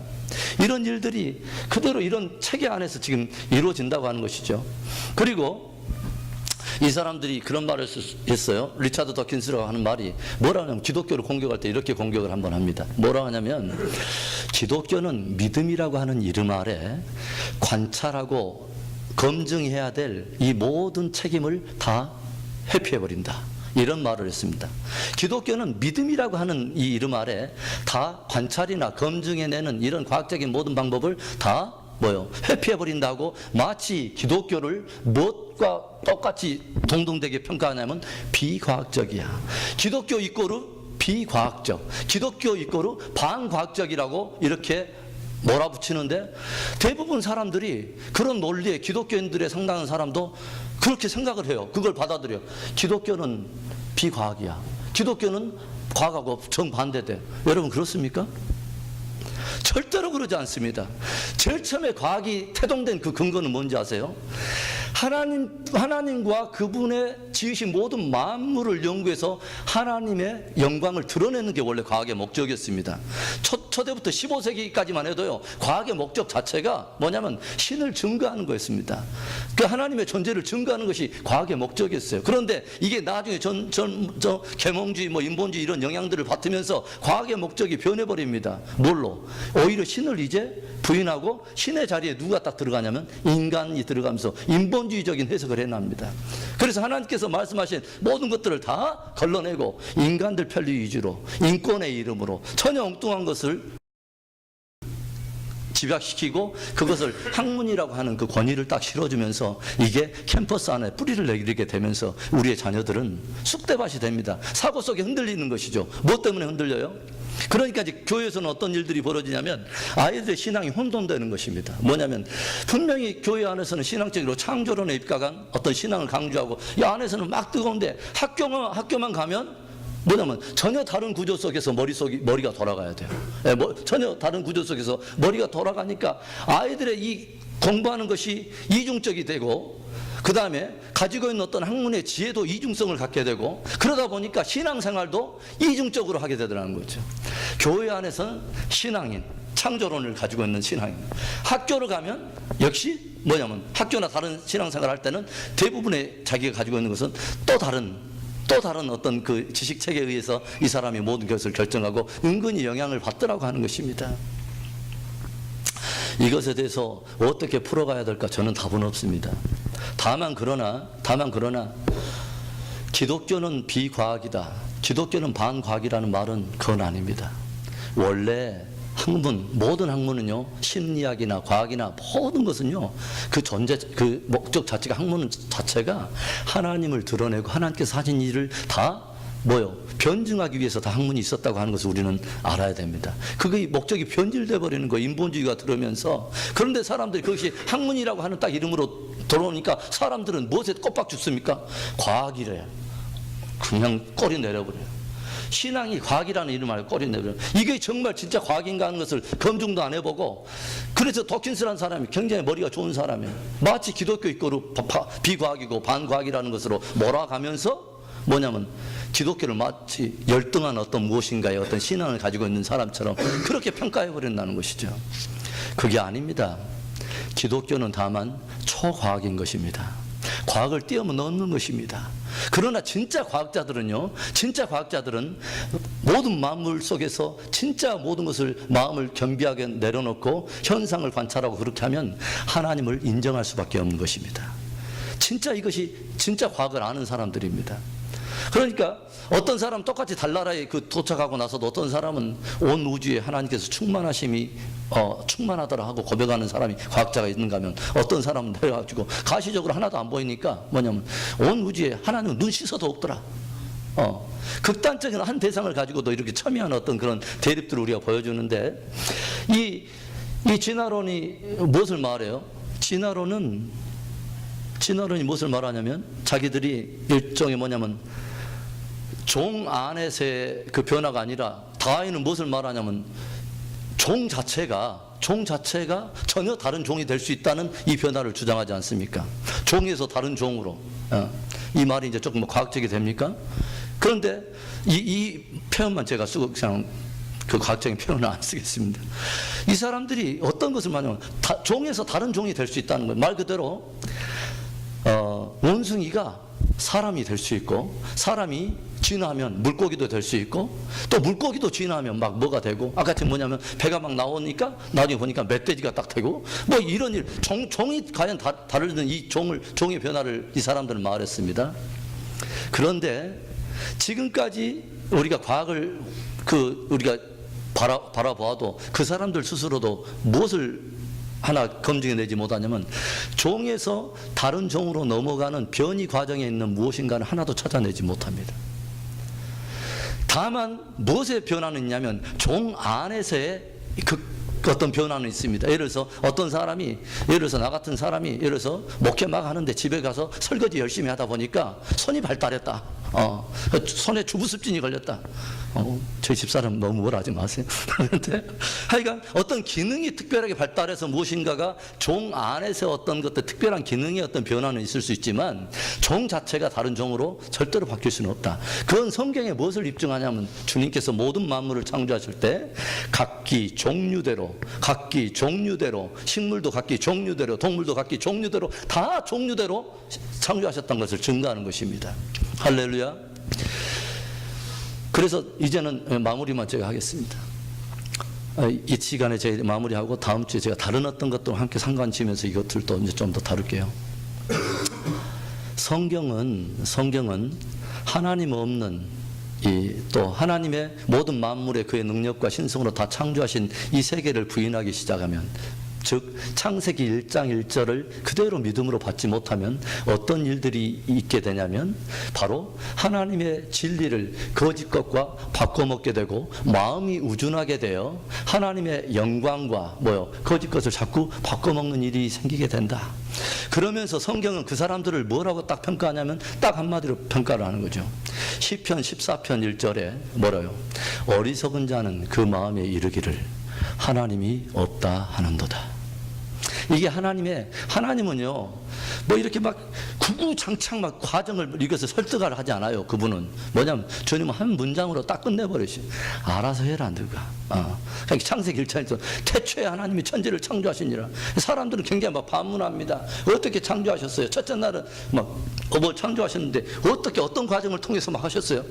이런 일들이 그대로 이런 체계 안에서 지금 이루어진다고 하는 것이죠. 그리고 이 사람들이 그런 말을 했어요. 리차드 더킨스라고 하는 말이 뭐라 하냐면 기독교를 공격할 때 이렇게 공격을 한번 합니다. 뭐라 하냐면 기독교는 믿음이라고 하는 이름 아래 관찰하고 검증해야 될 이 모든 책임을 다 회피해버린다, 이런 말을 했습니다. 기독교는 믿음이라고 하는 이 이름 아래 다 관찰이나 검증해내는 이런 과학적인 모든 방법을 다 회피해버린다고, 마치 기독교를 무엇과 똑같이 동등되게 평가하냐면 비과학적이야. 기독교 이꼬르 비과학적, 기독교 이꼬르 반과학적이라고 이렇게 몰아붙이는데 대부분 사람들이 그런 논리에 기독교인들의 상당한 사람도 그렇게 생각을 해요. 그걸 받아들여. 기독교는 비과학이야. 기독교는 과학하고 정반대돼. 여러분 그렇습니까? 절대로 그러지 않습니다. 제일 처음에 과학이 태동된 그 근거는 뭔지 아세요? 하나님과 그분의 지으신 모든 만물을 연구해서 하나님의 영광을 드러내는 게 원래 과학의 목적이었습니다. 초대부터 15세기까지만 해도요, 과학의 목적 자체가 뭐냐면 신을 증거하는 거였습니다. 그 하나님의 존재를 증거하는 것이 과학의 목적이었어요. 그런데 이게 나중에 계몽주의, 인본주의 이런 영향들을 받으면서 과학의 목적이 변해버립니다. 뭘로? 오히려 신을 이제 부인하고 신의 자리에 누가 딱 들어가냐면 인간이 들어가면서 인본주의적인 해석을 해납니다. 그래서 하나님께서 말씀하신 모든 것들을 다 걸러내고 인간들 편리 위주로 인권의 이름으로 전혀 엉뚱한 것을 집약시키고 그것을 학문이라고 하는 그 권위를 딱 실어주면서 이게 캠퍼스 안에 뿌리를 내리게 되면서 우리의 자녀들은 쑥대밭이 됩니다. 사고 속에 흔들리는 것이죠. 뭐 때문에 흔들려요? 그러니까 이제 교회에서는 어떤 일들이 벌어지냐면 아이들의 신앙이 혼돈되는 것입니다. 뭐냐면 분명히 교회 안에서는 신앙적으로 창조론에 입각한 어떤 신앙을 강조하고 이 안에서는 막 뜨거운데 학교만 가면 뭐냐면 전혀 다른 구조 속에서 머리가 돌아가야 돼요. 전혀 다른 구조 속에서 머리가 돌아가니까 아이들의 이 공부하는 것이 이중적이 되고 그 다음에 가지고 있는 어떤 학문의 지혜도 이중성을 갖게 되고 그러다 보니까 신앙생활도 이중적으로 하게 되더라는 거죠. 교회 안에서는 신앙인, 창조론을 가지고 있는 신앙인, 학교를 가면 역시 뭐냐면 학교나 다른 신앙생활을 할 때는 대부분의 자기가 가지고 있는 것은 또 다른 어떤 그 지식체계에 의해서 이 사람이 모든 것을 결정하고 은근히 영향을 받더라고 하는 것입니다. 이것에 대해서 어떻게 풀어가야 될까 저는 답은 없습니다. 다만 그러나 기독교는 비과학이다, 기독교는 반과학이라는 말은 그건 아닙니다. 원래 모든 학문은요, 심리학이나 과학이나 모든 것은요, 그 목적 자체가, 학문 자체가 하나님을 드러내고 하나님께서 하신 일을 다 변증하기 위해서 다 학문이 있었다고 하는 것을 우리는 알아야 됩니다. 그게 목적이 변질돼 버리는 거예요. 인본주의가 들어오면서. 그런데 사람들이 그것이 학문이라고 하는 딱 이름으로 들어오니까 사람들은 무엇에 꼬박 죽습니까? 과학이래요. 그냥 꼬리 내려버려요. 신앙이 과학이라는 이름 아래 꼬리 내버려요. 이게 정말 진짜 과학인가 하는 것을 검증도 안 해보고, 그래서 도킨스라는 사람이 굉장히 머리가 좋은 사람이에요. 마치 기독교 입고로 비과학이고 반과학이라는 것으로 몰아가면서 뭐냐면 기독교를 마치 열등한 어떤 무엇인가의 어떤 신앙을 가지고 있는 사람처럼 그렇게 평가해버린다는 것이죠. 그게 아닙니다. 기독교는 다만 초과학인 것입니다. 과학을 뛰어넘는 것입니다. 그러나 진짜 과학자들은 모든 만물 속에서 진짜 모든 것을 마음을 겸비하게 내려놓고 현상을 관찰하고 그렇게 하면 하나님을 인정할 수밖에 없는 것입니다. 이것이 진짜 과학을 아는 사람들입니다. 그러니까 어떤 사람 똑같이 달나라에 도착하고 나서도 어떤 사람은 온 우주에 하나님께서 충만하더라 하고 고백하는 사람이 과학자가 있는가 하면, 어떤 사람은 내려가지고 가시적으로 하나도 안 보이니까 뭐냐면 온 우주에 하나님은 눈 씻어도 없더라. 극단적인 한 대상을 가지고도 이렇게 첨예한 어떤 그런 대립들을 우리가 보여주는데, 이 진화론이 무엇을 말해요? 진화론이 무엇을 말하냐면 자기들이 일종의 뭐냐면 종 안에서의 그 변화가 아니라, 다윈은 무엇을 말하냐면 종 자체가 전혀 다른 종이 될 수 있다는 이 변화를 주장하지 않습니까? 종에서 다른 종으로. 이 말이 이제 조금 과학적이 됩니까? 그런데 이 표현만 제가 쓰고 그냥 그 과학적인 표현을 안 쓰겠습니다. 이 사람들이 어떤 것을 말하냐면 종에서 다른 종이 될 수 있다는 거예요. 말 그대로 원숭이가 사람이 될 수 있고, 사람이 진화하면 물고기도 될 수 있고, 또 물고기도 진화하면 막 뭐가 되고, 아까 지금 뭐냐면 배가 막 나오니까 나중에 보니까 멧돼지가 딱 되고, 뭐 이런 일, 종이 과연 다르는 이 종의 변화를 이 사람들은 말했습니다. 그런데 지금까지 우리가 과학을 우리가 바라보아도 그 사람들 스스로도 무엇을 하나 검증해내지 못하냐면 종에서 다른 종으로 넘어가는 변이 과정에 있는 무엇인가는 하나도 찾아내지 못합니다. 다만 무엇에 변화는 있냐면 종 안에서의 어떤 변화는 있습니다. 예를 들어서 어떤 사람이, 예를 들어서 나 같은 사람이 예를 들어서 목회 막 하는데 집에 가서 설거지 열심히 하다 보니까 손이 발달했다. 손에 주부습진이 걸렸다. 저희 집사람 너무 뭐라 하지 마세요. 그런데 하여간 어떤 기능이 특별하게 발달해서 무엇인가가 종 안에서 어떤 것들 특별한 기능의 어떤 변화는 있을 수 있지만 종 자체가 다른 종으로 절대로 바뀔 수는 없다. 그건 성경에 무엇을 입증하냐면 주님께서 모든 만물을 창조하실 때 각기 종류대로 식물도 각기 종류대로, 동물도 각기 종류대로, 다 종류대로 창조하셨다는 것을 증거하는 것입니다. 할렐루야. 그래서 이제는 마무리만 제가 하겠습니다. 이 시간에 제가 마무리하고 다음 주에 제가 다른 어떤 것도 함께 상관지면서 이것들도 이제 좀 더 다룰게요. 성경은 하나님 없는 또 하나님의 모든 만물에 그의 능력과 신성으로 다 창조하신 이 세계를 부인하기 시작하면, 즉 창세기 1장 1절을 그대로 믿음으로 받지 못하면 어떤 일들이 있게 되냐면, 바로 하나님의 진리를 거짓 것과 바꿔먹게 되고 마음이 우둔하게 되어 하나님의 영광과 거짓 것을 자꾸 바꿔먹는 일이 생기게 된다. 그러면서 성경은 그 사람들을 뭐라고 딱 평가하냐면 딱 한마디로 평가를 하는 거죠. 시편 14편 1절에 뭐라요? 어리석은 자는 그 마음에 이르기를 하나님이 없다 하는도다. 이게 하나님은요, 이렇게 막 구구장창 막 과정을 이것을 설득을 하지 않아요. 그분은 뭐냐면 주님은 한 문장으로 딱 끝내버리시. 알아서 해라 너가. 그러니까 창세기 1장에서 태초에 하나님이 천지를 창조하시니라. 사람들은 굉장히 막 반문합니다. 어떻게 창조하셨어요? 첫째 날은 뭘 창조하셨는데 어떻게 어떤 과정을 통해서 막 하셨어요?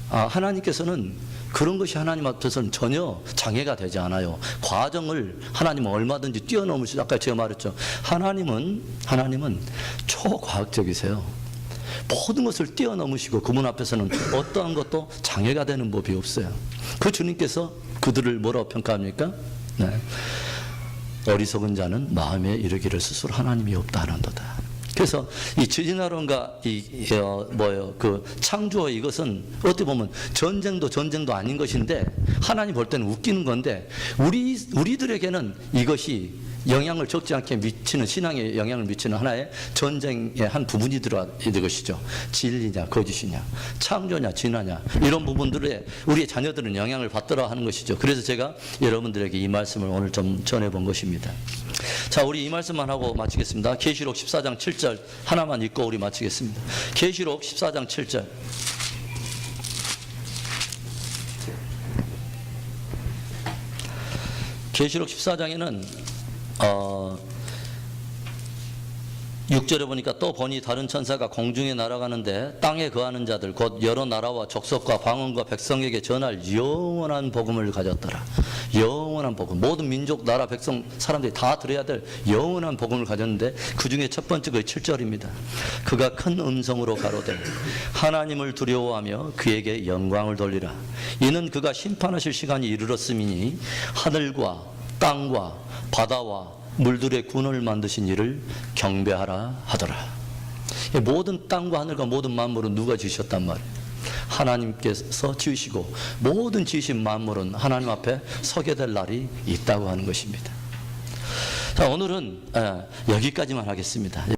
하나님께서는 그런 것이 하나님 앞에서는 전혀 장애가 되지 않아요. 과정을 하나님은 얼마든지 뛰어넘으시죠. 아까 제가 말했죠. 하나님은 초과학적이세요. 모든 것을 뛰어넘으시고 그분 앞에서는 어떠한 것도 장애가 되는 법이 없어요. 그 주님께서 그들을 뭐라고 평가합니까? 네. 어리석은 자는 마음에 이르기를 스스로 하나님이 없다 하는도다. 그래서 이 지진화론과 그 창조, 이것은 어떻게 보면 전쟁도 아닌 것인데 하나님 볼 때는 웃기는 건데, 우리들에게는 이것이 영향을 적지 않게 미치는, 신앙에 영향을 미치는 하나의 전쟁의 한 부분이 들어있는 것이죠. 진리냐 거짓이냐, 창조냐 진화냐, 이런 부분들에 우리의 자녀들은 영향을 받더라 하는 것이죠. 그래서 제가 여러분들에게 이 말씀을 오늘 좀 전해본 것입니다. 자, 우리 이 말씀만 하고 마치겠습니다. 계시록 14장 7절 하나만 읽고 우리 마치겠습니다. 계시록 14장 7절. 계시록 14장에는 6절에 보니까 또 보니 다른 천사가 공중에 날아가는데 땅에 거하는 자들 곧 여러 나라와 족속과 방언과 백성에게 전할 영원한 복음을 가졌더라. 영원한 복음, 모든 민족, 나라, 백성, 사람들이 다 들어야 될 영원한 복음을 가졌는데, 그 중에 첫 번째 그 7절입니다. 그가 큰 음성으로 가로되 하나님을 두려워하며 그에게 영광을 돌리라. 이는 그가 심판하실 시간이 이르렀음이니 하늘과 땅과 바다와 물들의 군을 만드신 이를 경배하라 하더라. 모든 땅과 하늘과 모든 만물은 누가 지으셨단 말이에요? 하나님께서 지으시고 모든 지으신 만물은 하나님 앞에 서게 될 날이 있다고 하는 것입니다. 자, 오늘은 여기까지만 하겠습니다.